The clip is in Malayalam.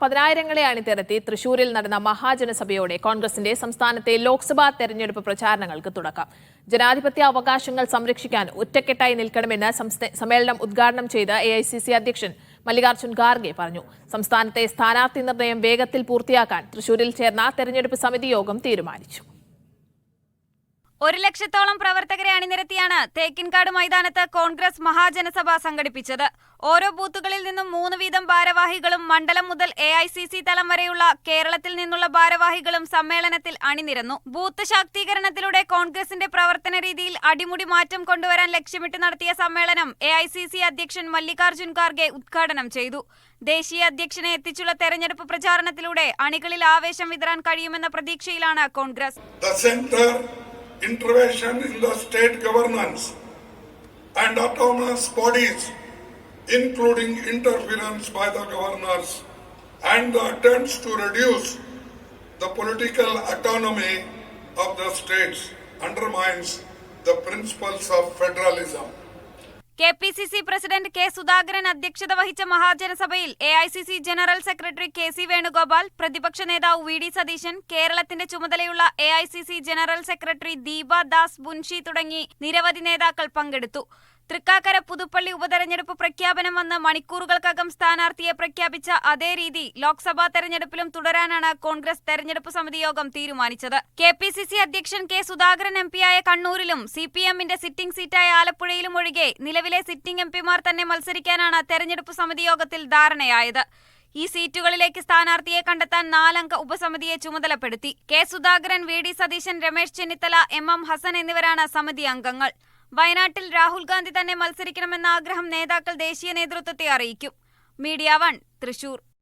പതിനായിരങ്ങളെ അണിനിരത്തി തൃശൂരിൽ നടന്ന മഹാജനസഭയോടെ കോൺഗ്രസിന്റെ സംസ്ഥാനത്തെ ലോക്സഭാ തെരഞ്ഞെടുപ്പ് പ്രചാരണങ്ങൾക്ക് തുടക്കം. ജനാധിപത്യ അവകാശങ്ങൾ സംരക്ഷിക്കാൻ ഒറ്റക്കെട്ടായി നിൽക്കണമെന്ന് സമ്മേളനം ഉദ്ഘാടനം ചെയ്ത AICC അധ്യക്ഷൻ മല്ലികാർജ്ജുൻ ഖാർഗെ പറഞ്ഞു. സംസ്ഥാനത്തെ സ്ഥാനാർത്ഥി നിർണയം വേഗത്തിൽ പൂർത്തിയാക്കാൻ തൃശൂരിൽ ചേർന്ന തെരഞ്ഞെടുപ്പ് സമിതി യോഗം തീരുമാനിച്ചു. 1 ലക്ഷത്തോളം പ്രവർത്തകരെ അണിനിരത്തിയാണ് തേക്കിൻകാട് മൈതാനത്ത് കോൺഗ്രസ് മഹാജനസഭ സംഘടിപ്പിച്ചത്. ഓരോ ബൂത്തുകളിൽ നിന്നും 3 വീതം ഭാരവാഹികളും മണ്ഡലം മുതൽ AICC തലം വരെയുള്ള കേരളത്തിൽ നിന്നുള്ള ഭാരവാഹികളും സമ്മേളനത്തിൽ അണിനിരന്നു. ബൂത്ത് ശാക്തീകരണത്തിലൂടെ കോൺഗ്രസിന്റെ പ്രവർത്തന രീതിയിൽ അടിമുടി മാറ്റം കൊണ്ടുവരാൻ ലക്ഷ്യമിട്ട് നടത്തിയ സമ്മേളനം AICC അധ്യക്ഷൻ മല്ലികാർജ്ജുൻ ഖാർഗെ ഉദ്ഘാടനം ചെയ്തു. ദേശീയ അധ്യക്ഷനെ എത്തിച്ചുള്ള തെരഞ്ഞെടുപ്പ് പ്രചാരണത്തിലൂടെ അണികളിൽ ആവേശം വിതറാൻ കഴിയുമെന്ന പ്രതീക്ഷയിലാണ് Congress. Intervention in the state governance and autonomous bodies, including interference by the governors and the attempts to reduce the political autonomy of the states, undermines the principles of federalism. KPCC president K. Sudhakaran അധ്യക്ഷത വഹിച്ച മഹാജനസഭയിൽ AICC general secretary KC Venugopal, പ്രതിപക്ഷ നേതാവ് VD സതീശൻ, കേരളത്തിന്റെ ചുമതലയുള്ള AICC general secretary Deepa Das Munshi തുടങ്ങി നിരവധി നേതാക്കൾ പങ്കെടുത്തു. തൃക്കാക്കര പുതുപ്പള്ളി ഉപതെരഞ്ഞെടുപ്പ് പ്രഖ്യാപനം വന്ന് മണിക്കൂറുകൾക്കകം സ്ഥാനാർത്ഥിയെ പ്രഖ്യാപിച്ച അതേ രീതി ലോക്സഭാ തെരഞ്ഞെടുപ്പിലും തുടരാനാണ് കോൺഗ്രസ് തെരഞ്ഞെടുപ്പ് സമിതി യോഗം തീരുമാനിച്ചത്. KPCC അധ്യക്ഷൻ K. സുധാകരൻ MP-യായ കണ്ണൂരിലും CPM-ന്റെ സിറ്റിംഗ് സീറ്റായ ആലപ്പുഴയിലും ഒഴികെ നിലവിലെ സിറ്റിംഗ് MP-മാർ തന്നെ മത്സരിക്കാനാണ് തെരഞ്ഞെടുപ്പ് സമിതി യോഗത്തിൽ ധാരണയായത്. ഈ സീറ്റുകളിലേക്ക് സ്ഥാനാർത്ഥിയെ കണ്ടെത്താൻ 4 അംഗ ഉപസമിതിയെ ചുമതലപ്പെടുത്തി. K. Sudhakaran, VD Satheesan, Ramesh Chennithala, MM Hasan എന്നിവരാണ് സമിതി അംഗങ്ങൾ. വയനാട്ടിൽ രാഹുൽ ഗാന്ധി തന്നെ മത്സരിക്കണമെന്ന ആഗ്രഹം നേതാക്കൾ ദേശീയ നേതൃത്വത്തെ അറിയിക്കും. മീഡിയ 1 തൃശൂർ.